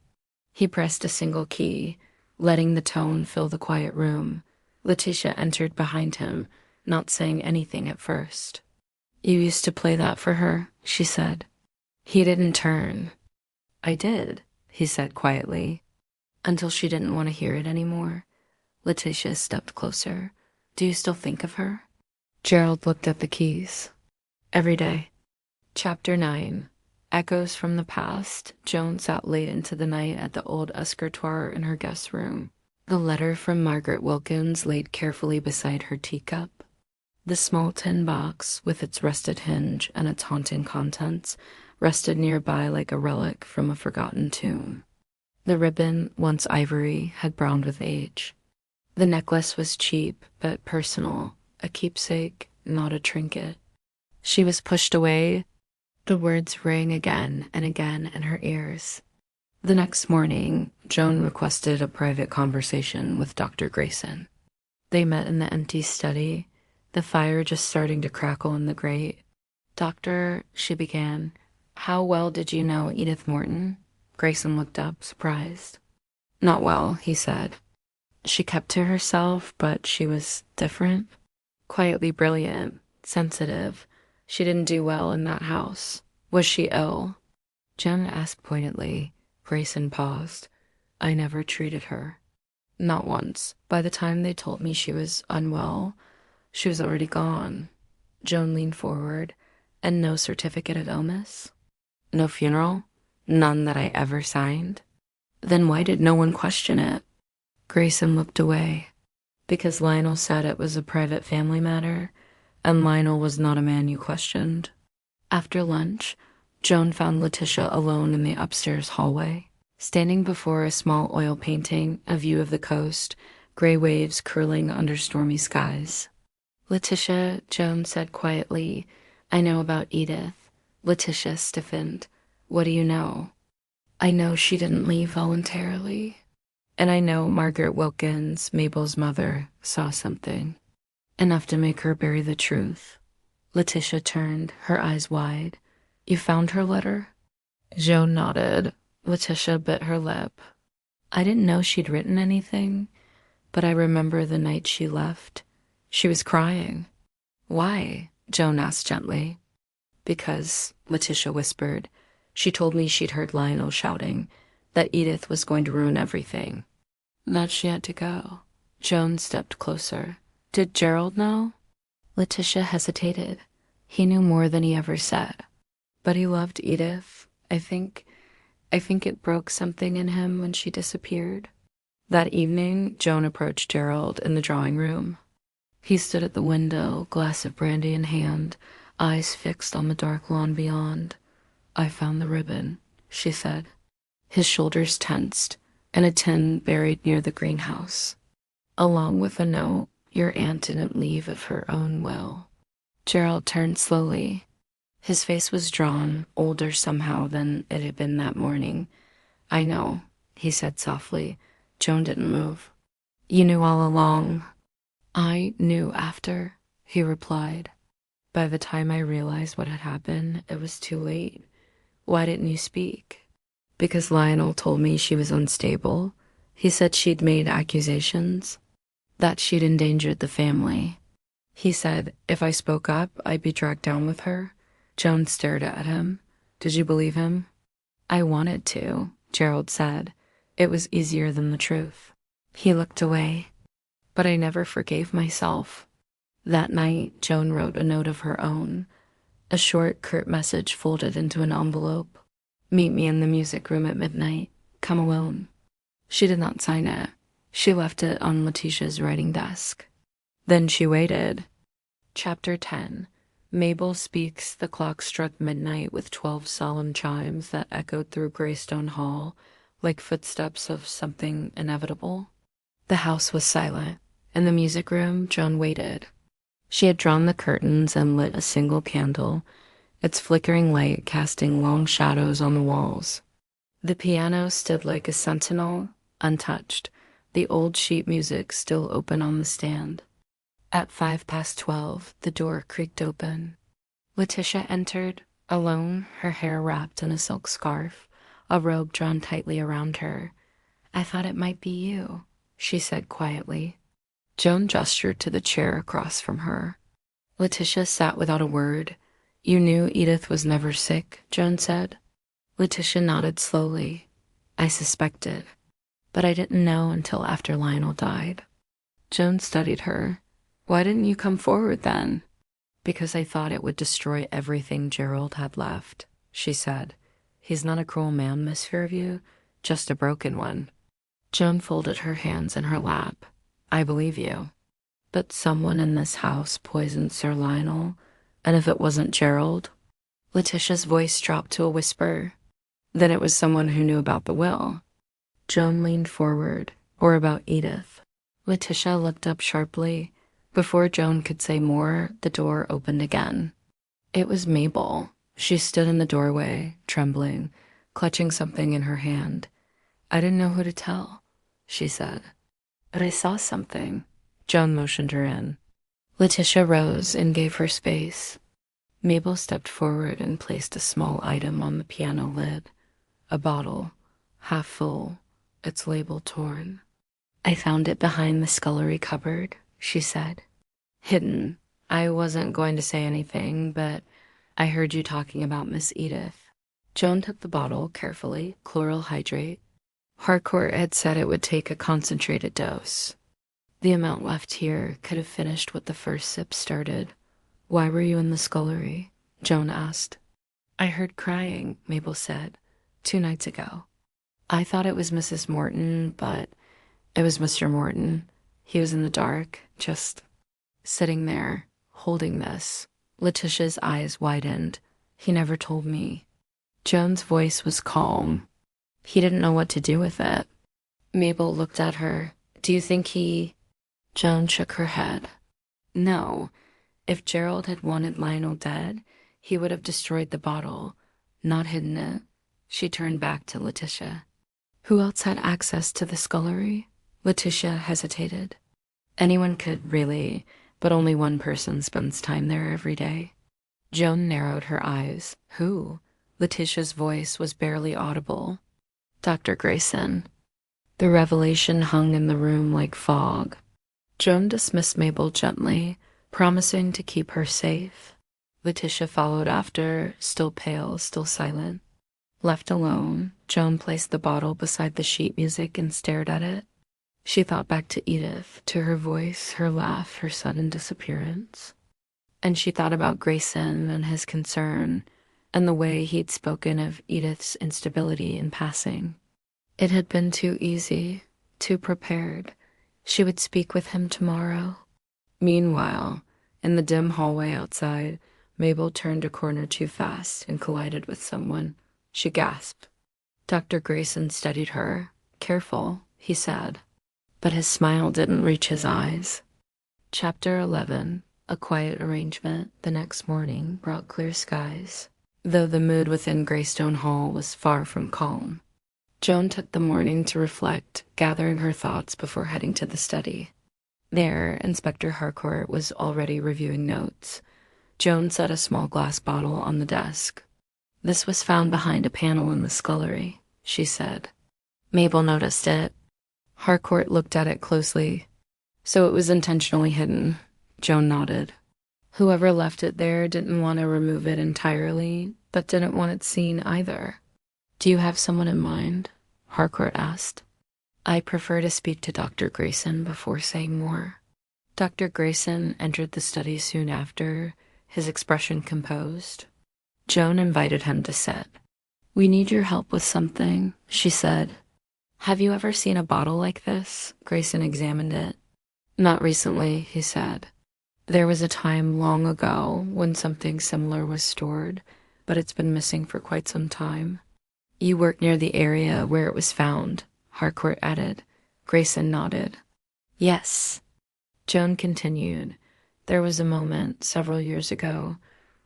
He pressed a single key, letting the tone fill the quiet room. Letitia entered behind him, not saying anything at first. "You used to play that for her," she said. He didn't turn. "I did," he said quietly, until she didn't want to hear it anymore. Letitia stepped closer. "Do you still think of her?" Gerald looked at the keys. "Every day." Chapter 9. Echoes from the past. Joan sat late into the night at the old escritoire in her guest room. The letter from Margaret Wilkins laid carefully beside her teacup. The small tin box, with its rusted hinge and its haunting contents, rested nearby like a relic from a forgotten tomb. The ribbon, once ivory, had browned with age. The necklace was cheap but personal, a keepsake, not a trinket. She was pushed away. The words rang again and again in her ears. The next morning, Joan requested a private conversation with Dr. Grayson. They met in the empty study, the fire just starting to crackle in the grate. "Doctor," she began, "how well did you know Edith Morton?" Grayson looked up, surprised. "Not well," he said. "She kept to herself, but she was different. Quietly brilliant, sensitive. She didn't do well in that house. Was she ill?" Joan asked pointedly. Grayson paused. "I never treated her. Not once. By the time they told me she was unwell, she was already gone." Joan leaned forward. "And no certificate of illness? No funeral? None that I ever signed? Then why did no one question it?" Grayson looked away. "Because Lionel said it was a private family matter, and Lionel was not a man you questioned." After lunch, Joan found Letitia alone in the upstairs hallway. Standing before a small oil painting, a view of the coast, gray waves curling under stormy skies. "Letitia," Joan said quietly, "I know about Edith." Letitia stiffened. "What do you know?" "I know she didn't leave voluntarily. And I know Margaret Wilkins, Mabel's mother, saw something. Enough to make her bury the truth." Letitia turned, her eyes wide. "You found her letter?" Joan nodded. Letitia bit her lip. "I didn't know she'd written anything, but I remember the night she left. She was crying." "Why?" Joan asked gently. "Because," Letitia whispered, "she told me she'd heard Lionel shouting, that Edith was going to ruin everything. That she had to go." Joan stepped closer. "Did Gerald know?" Letitia hesitated. "He knew more than he ever said. But he loved Edith. I think it broke something in him when she disappeared." That evening, Joan approached Gerald in the drawing room. He stood at the window, glass of brandy in hand, eyes fixed on the dark lawn beyond. "I found the ribbon," she said. His shoulders tensed, and a tin buried near the greenhouse. "Along with a note, your aunt didn't leave of her own will." Gerald turned slowly. His face was drawn, older somehow than it had been that morning. "I know," he said softly. Joan didn't move. "You knew all along." "I knew after," he replied. "By the time I realized what had happened, it was too late." "Why didn't you speak?" "Because Lionel told me she was unstable. He said she'd made accusations, that she'd endangered the family. He said if I spoke up, I'd be dragged down with her." Joan stared at him. "Did you believe him?" "I wanted to," Gerald said. "It was easier than the truth." He looked away. "But I never forgave myself." That night, Joan wrote a note of her own, a short, curt message folded into an envelope. "Meet me in the music room at midnight. Come alone." She did not sign it. She left it on Letitia's writing desk. Then she waited. Chapter 10. Mabel speaks, the clock struck midnight with 12 solemn chimes that echoed through Greystone Hall like footsteps of something inevitable. The house was silent. In the music room, Joan waited. She had drawn the curtains and lit a single candle, its flickering light casting long shadows on the walls. The piano stood like a sentinel, untouched, the old sheet music still open on the stand. At 12:05, the door creaked open. Letitia entered, alone, her hair wrapped in a silk scarf, a robe drawn tightly around her. "I thought it might be you," she said quietly. Joan gestured to the chair across from her. Letitia sat without a word. "You knew Edith was never sick," Joan said. Letitia nodded slowly. "I suspected, but I didn't know until after Lionel died." Joan studied her. "Why didn't you come forward then?" "Because I thought it would destroy everything Gerald had left," she said. "He's not a cruel man, Miss Fairview, just a broken one." Joan folded her hands in her lap. "I believe you. But someone in this house poisoned Sir Lionel, and if it wasn't Gerald—" Letitia's voice dropped to a whisper. "Then it was someone who knew about the will." Joan leaned forward. "Or about Edith." Letitia looked up sharply. Before Joan could say more, the door opened again. It was Mabel. She stood in the doorway, trembling, clutching something in her hand. "I didn't know who to tell," she said. "But I saw something." Joan motioned her in. Letitia rose and gave her space. Mabel stepped forward and placed a small item on the piano lid. A bottle, half full, its label torn. "I found it behind the scullery cupboard," she said. "Hidden. I wasn't going to say anything, but I heard you talking about Miss Edith." Joan took the bottle carefully, chloral hydrate. Harcourt had said it would take a concentrated dose. The amount left here could have finished what the first sip started. "Why were you in the scullery?" Joan asked. "I heard crying," Mabel said, 2 nights ago. I thought it was Mrs. Morton, but it was Mr. Morton. He was in the dark, just sitting there, holding this." Letitia's eyes widened. "He never told me." Joan's voice was calm. "He didn't know what to do with it." Mabel looked at her. "Do you think he—" Joan shook her head. "No. If Gerald had wanted Lionel dead, he would have destroyed the bottle, not hidden it." She turned back to Letitia. "Who else had access to the scullery?" Letitia hesitated. "Anyone could, really, but only one person spends time there every day." Joan narrowed her eyes. "Who?" Letitia's voice was barely audible. "Dr. Grayson." The revelation hung in the room like fog. Joan dismissed Mabel gently, promising to keep her safe. Letitia followed after, still pale, still silent. Left alone, Joan placed the bottle beside the sheet music and stared at it. She thought back to Edith, to her voice, her laugh, her sudden disappearance. And she thought about Grayson and his concern, and the way he'd spoken of Edith's instability in passing. It had been too easy, too prepared. She would speak with him tomorrow. Meanwhile, in the dim hallway outside, Mabel turned a corner too fast and collided with someone. She gasped. Dr. Grayson studied her. "Careful," he said. But his smile didn't reach his eyes. Chapter 11. A quiet arrangement the next morning brought clear skies, though the mood within Greystone Hall was far from calm. Joan took the morning to reflect, gathering her thoughts before heading to the study. There, Inspector Harcourt was already reviewing notes. Joan set a small glass bottle on the desk. "This was found behind a panel in the scullery," she said. Mabel noticed it. Harcourt looked at it closely. "So it was intentionally hidden." Joan nodded. "Whoever left it there didn't want to remove it entirely, but didn't want it seen either." "Do you have someone in mind?" Harcourt asked. "I prefer to speak to Dr. Grayson before saying more." Dr. Grayson entered the study soon after, his expression composed. Joan invited him to sit. "We need your help with something," she said. "Have you ever seen a bottle like this?" Grayson examined it. "Not recently," he said. There was a time long ago when something similar was stored, but it's been missing for quite some time. You work near the area where it was found, Harcourt added. Grayson nodded. Yes. Joan continued. There was a moment several years ago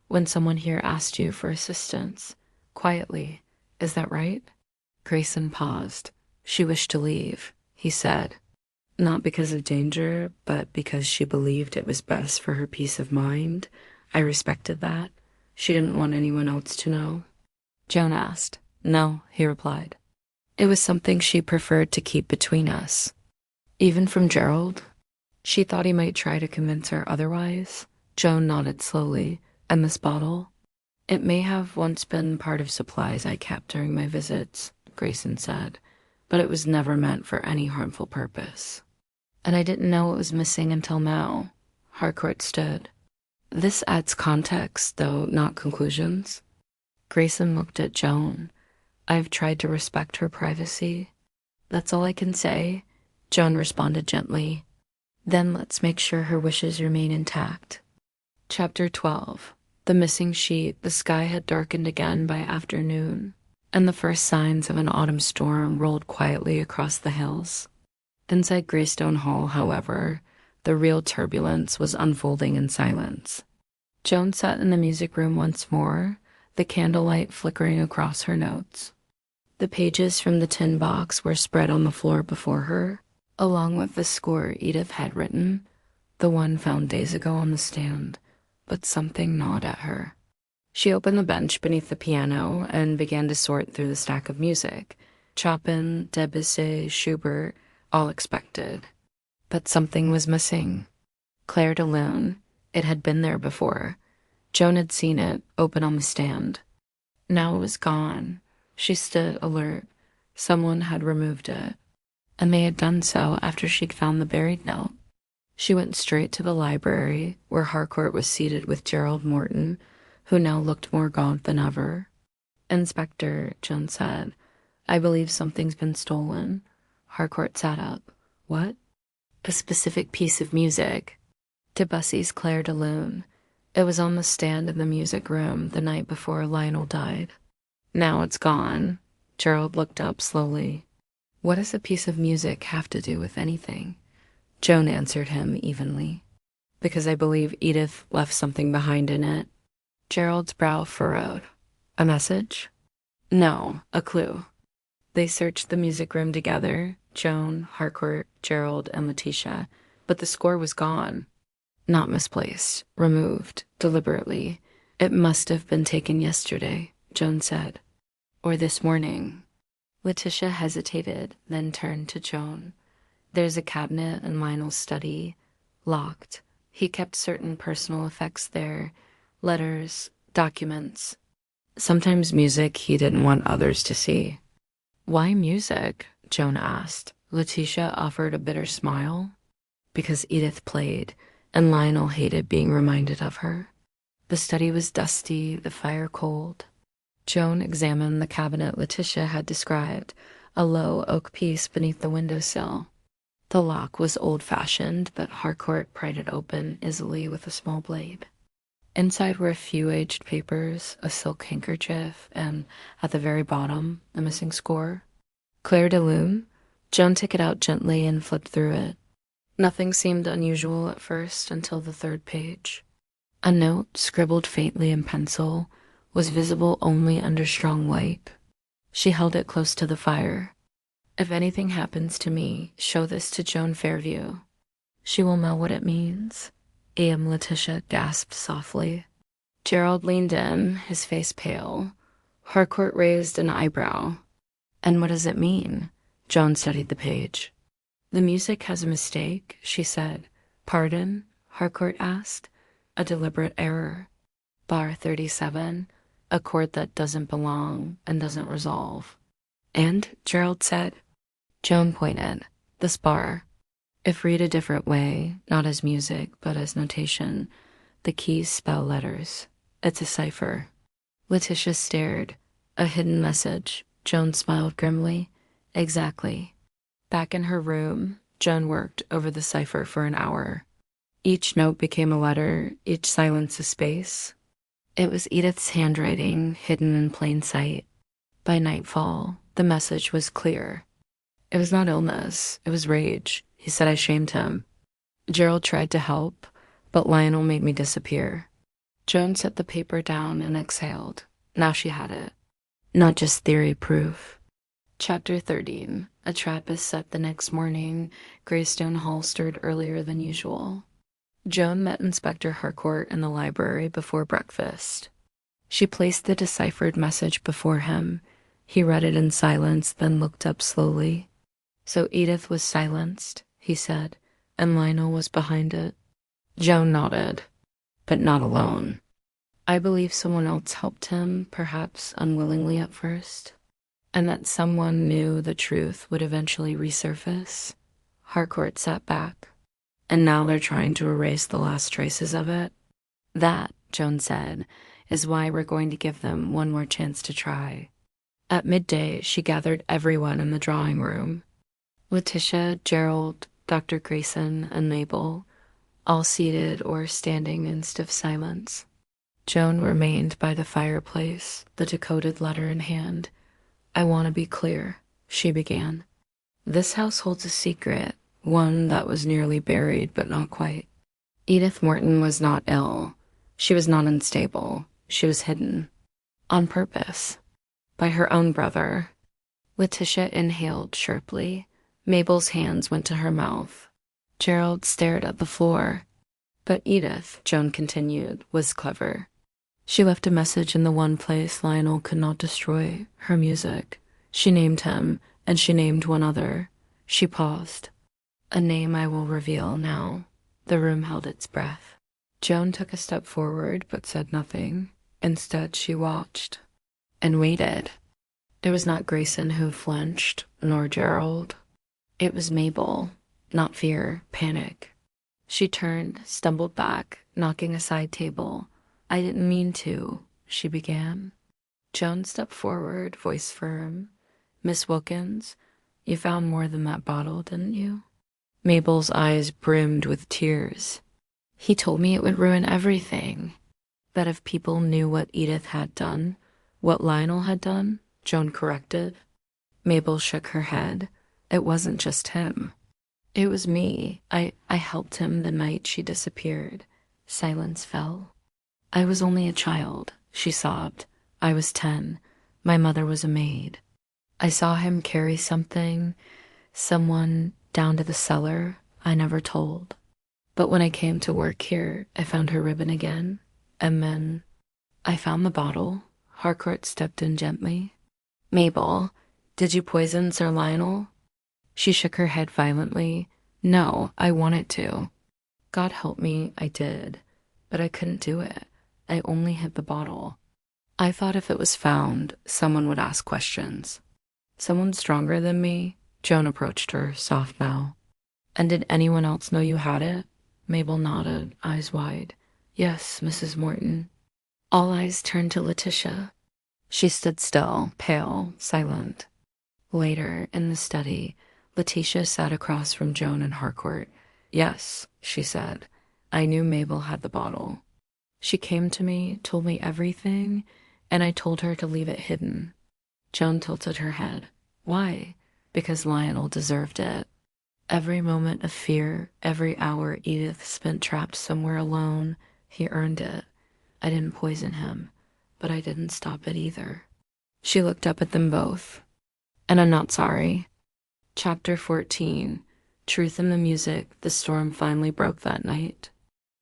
when someone here asked you for assistance. Quietly. Is that right? Grayson paused. She wished to leave, he said. Not because of danger, but because she believed it was best for her peace of mind. I respected that. She didn't want anyone else to know. Joan asked. No, he replied. It was something she preferred to keep between us. Even from Gerald? She thought he might try to convince her otherwise. Joan nodded slowly. And this bottle? It may have once been part of supplies I kept during my visits, Grayson said, but it was never meant for any harmful purpose. And I didn't know it was missing until now. Harcourt stood. This adds context, though not conclusions. Grayson looked at Joan. I've tried to respect her privacy. That's all I can say, Joan responded gently. Then let's make sure her wishes remain intact. Chapter 12. The missing sheet. The sky had darkened again by afternoon, and the first signs of an autumn storm rolled quietly across the hills. Inside Greystone Hall, however, the real turbulence was unfolding in silence. Joan sat in the music room once more, the candlelight flickering across her notes. The pages from the tin box were spread on the floor before her, along with the score Edith had written, the one found days ago on the stand, but something gnawed at her. She opened the bench beneath the piano and began to sort through the stack of music. Chopin, Debussy, Schubert, all expected. But something was missing. Clair de Lune. It had been there before. Joan had seen it, open on the stand. Now it was gone. She stood alert. Someone had removed it, and they had done so after she'd found the buried note. She went straight to the library, where Harcourt was seated with Gerald Morton, who now looked more gaunt than ever. Inspector, Joan said, I believe something's been stolen. Harcourt sat up. What? A specific piece of music. Debussy's Clair de Lune. It was on the stand in the music room the night before Lionel died. Now it's gone. Gerald looked up slowly. What does a piece of music have to do with anything? Joan answered him evenly. Because I believe Edith left something behind in it. Gerald's brow furrowed. A message? No, a clue. They searched the music room together, Joan, Harcourt, Gerald, and Letitia, but the score was gone. Not misplaced, removed, deliberately. It must have been taken yesterday, Joan said. Or this morning. Letitia hesitated, then turned to Joan. There's a cabinet in Lionel's study, locked. He kept certain personal effects there, letters, documents. Sometimes music he didn't want others to see. Why music? Joan asked. Letitia offered a bitter smile. Because Edith played, and Lionel hated being reminded of her. The study was dusty, the fire cold. Joan examined the cabinet Letitia had described, a low oak piece beneath the windowsill. The lock was old-fashioned, but Harcourt pried it open easily with a small blade. Inside were a few aged papers, a silk handkerchief, and, at the very bottom, a missing score. Clair de Lune? Joan took it out gently and flipped through it. Nothing seemed unusual at first until the third page. A note, scribbled faintly in pencil, was visible only under strong light. She held it close to the fire. If anything happens to me, show this to Joan Fairview. She will know what it means. Letitia gasped softly. Gerald leaned in, his face pale. Harcourt raised an eyebrow. And what does it mean? Joan studied the page. The music has a mistake, she said. Pardon? Harcourt asked. A deliberate error. Bar 37, a chord that doesn't belong and doesn't resolve. And, Gerald said. Joan pointed. This bar. If read a different way, not as music, but as notation, the keys spell letters. It's a cipher. Letitia stared. A hidden message. Joan smiled grimly. Exactly. Back in her room, Joan worked over the cipher for an hour. Each note became a letter, each silence a space. It was Edith's handwriting, hidden in plain sight. By nightfall, the message was clear. It was not illness, it was rage. He said I shamed him. Gerald tried to help, but Lionel made me disappear. Joan set the paper down and exhaled. Now she had it. Not just theory proof. Chapter 13. A trap is set the next morning. Greystone Hall stirred earlier than usual. Joan met Inspector Harcourt in the library before breakfast. She placed the deciphered message before him. He read it in silence, then looked up slowly. So Edith was silenced, he said, and Lionel was behind it. Joan nodded, but not alone. I believe someone else helped him, perhaps unwillingly at first, and that someone knew the truth would eventually resurface. Harcourt sat back. And now they're trying to erase the last traces of it. That, Joan said, is why we're going to give them one more chance to try. At midday, she gathered everyone in the drawing room. Letitia, Gerald, Dr. Grayson, and Mabel, all seated or standing in stiff silence. Joan remained by the fireplace, the decoded letter in hand. I want to be clear, she began. This house holds a secret. One that was nearly buried, but not quite. Edith Morton was not ill. She was not unstable. She was hidden. On purpose. By her own brother. Letitia inhaled sharply. Mabel's hands went to her mouth. Gerald stared at the floor. But Edith, Joan continued, was clever. She left a message in the one place Lionel could not destroy, her music. She named him, and she named one other. She paused. A name I will reveal now. The room held its breath. Joan took a step forward but said nothing. Instead, she watched. And waited. It was not Grayson who flinched, nor Gerald. It was Mabel. Not fear, panic. She turned, stumbled back, knocking a side table. I didn't mean to, she began. Joan stepped forward, voice firm. Miss Wilkins, you found more than that bottle, didn't you? Mabel's eyes brimmed with tears. He told me it would ruin everything. That if people knew what Edith had done, what Lionel had done, Joan corrected. Mabel shook her head. It wasn't just him. It was me. I helped him the night she disappeared. Silence fell. I was only a child, she sobbed. I was 10. My mother was a maid. I saw him carry something, someone, down to the cellar. I never told. But when I came to work here, I found her ribbon again. And then I found the bottle. Harcourt stepped in gently. Mabel, did you poison Sir Lionel? She shook her head violently. No, I wanted to. God help me, I did. But I couldn't do it. I only hid the bottle. I thought if it was found, someone would ask questions. Someone stronger than me? Joan approached her, soft now. And did anyone else know you had it? Mabel nodded, eyes wide. Yes, Mrs. Morton. All eyes turned to Letitia. She stood still, pale, silent. Later, in the study, Letitia sat across from Joan and Harcourt. Yes, she said. I knew Mabel had the bottle. She came to me, told me everything, and I told her to leave it hidden. Joan tilted her head. Why? Because Lionel deserved it. Every moment of fear, every hour Edith spent trapped somewhere alone, he earned it. I didn't poison him, but I didn't stop it either. She looked up at them both. And I'm not sorry. Chapter 14. Truth in the music. The storm finally broke that night.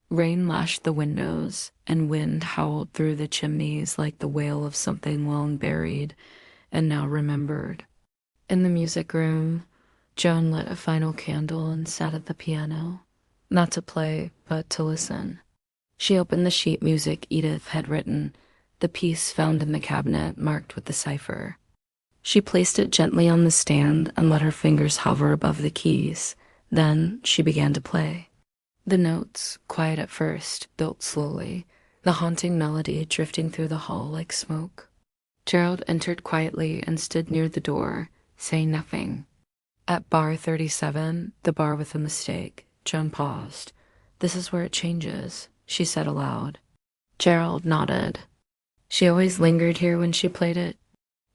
Rain lashed the windows, and wind howled through the chimneys like the wail of something long buried and now remembered. In the music room, Joan lit a final candle and sat at the piano, not to play, but to listen. She opened the sheet music Edith had written, the piece found in the cabinet marked with the cipher. She placed it gently on the stand and let her fingers hover above the keys. Then she began to play. The notes, quiet at first, built slowly, the haunting melody drifting through the hall like smoke. Gerald entered quietly and stood near the door, saying nothing. At bar 37, the bar with the mistake, Joan paused. "This is where it changes," she said aloud. Gerald nodded. "She always lingered here when she played it."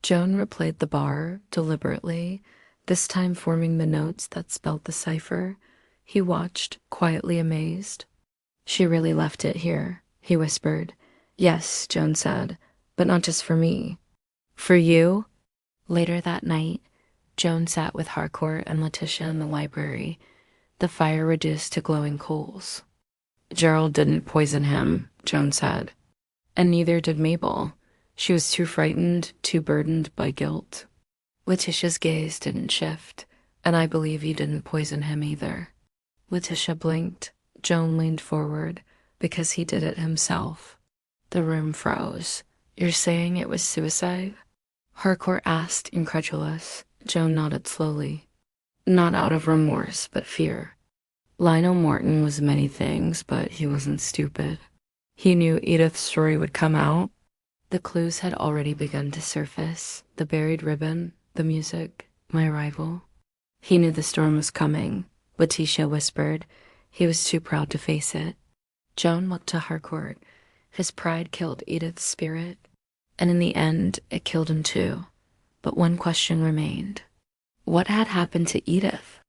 Joan replayed the bar deliberately, this time forming the notes that spelled the cipher. He watched, quietly amazed. "She really left it here," he whispered. "Yes," Joan said, "but not just for me." "For you?" Later that night, Joan sat with Harcourt and Letitia in the library, the fire reduced to glowing coals. "Gerald didn't poison him," Joan said. "And neither did Mabel. She was too frightened, too burdened by guilt." Letitia's gaze didn't shift, "And I believe you didn't poison him either." Letitia blinked. Joan leaned forward. "Because he did it himself." The room froze. "You're saying it was suicide?" Harcourt asked, incredulous. Joan nodded slowly. "Not out of remorse, but fear. Lionel Morton was many things, but he wasn't stupid. He knew Edith's story would come out. The clues had already begun to surface. The buried ribbon, the music, my arrival. He knew the storm was coming," Letitia whispered. "He was too proud to face it." Joan looked to Harcourt. His pride killed Edith's spirit, and in the end, it killed him too. But one question remained. What had happened to Edith?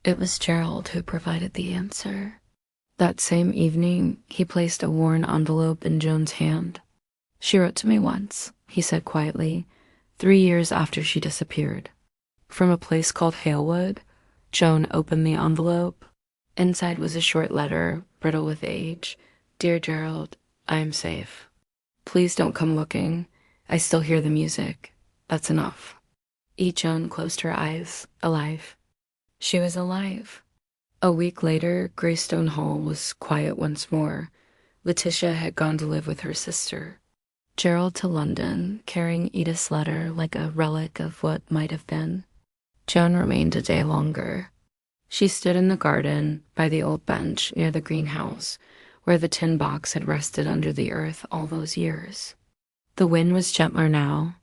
It was Gerald who provided the answer. That same evening, he placed a worn envelope in Joan's hand. "She wrote to me once," he said quietly, 3 years after she disappeared. From a place called Halewood. Joan opened the envelope. Inside was a short letter, brittle with age. "Dear Gerald, I am safe. Please don't come looking. I still hear the music. That's enough." Joan closed her eyes, alive. She was alive. A week later, Greystone Hall was quiet once more. Letitia had gone to live with her sister. Gerald to London, carrying Edith's letter like a relic of what might have been. Joan remained a day longer. She stood in the garden, by the old bench near the greenhouse, where the tin box had rested under the earth all those years. The wind was gentler now,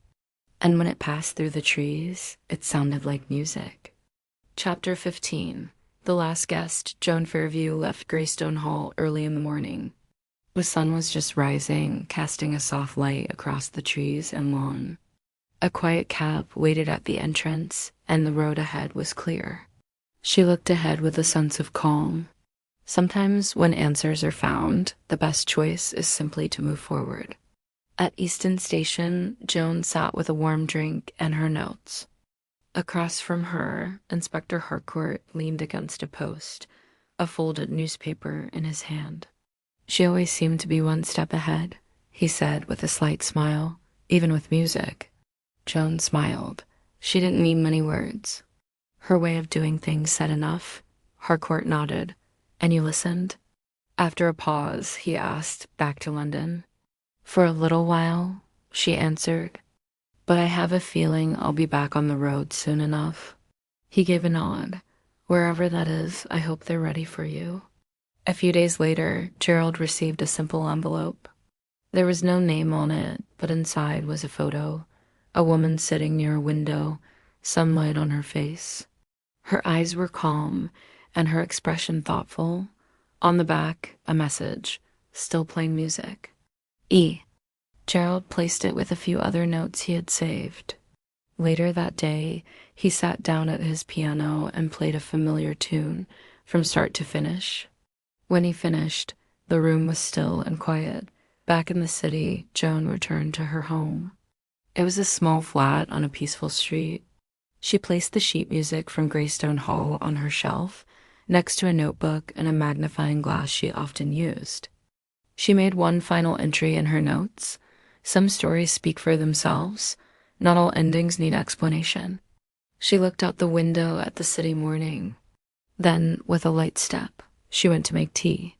and when it passed through the trees, it sounded like music. Chapter 15. The last guest, Joan Fairview, left Greystone Hall early in the morning. The sun was just rising, casting a soft light across the trees and lawn. A quiet cab waited at the entrance, and the road ahead was clear. She looked ahead with a sense of calm. Sometimes when answers are found, the best choice is simply to move forward. At Euston Station, Joan sat with a warm drink and her notes. Across from her, Inspector Harcourt leaned against a post, a folded newspaper in his hand. "She always seemed to be one step ahead," he said with a slight smile, "even with music." Joan smiled. She didn't need many words. Her way of doing things said enough. Harcourt nodded. "And you listened?" After a pause, he asked, "Back to London?" "For a little while," she answered. "But I have a feeling I'll be back on the road soon enough." He gave a nod. "Wherever that is, I hope they're ready for you." A few days later, Gerald received a simple envelope. There was no name on it, but inside was a photo. A woman sitting near a window, sunlight on her face. Her eyes were calm, and her expression thoughtful. On the back, a message, still playing music. E. Gerald placed it with a few other notes he had saved. Later that day, he sat down at his piano and played a familiar tune from start to finish. When he finished, the room was still and quiet. Back in the city, Joan returned to her home. It was a small flat on a peaceful street. She placed the sheet music from Greystone Hall on her shelf, next to a notebook and a magnifying glass she often used. She made one final entry in her notes. Some stories speak for themselves. Not all endings need explanation. She looked out the window at the city morning. Then, with a light step, she went to make tea.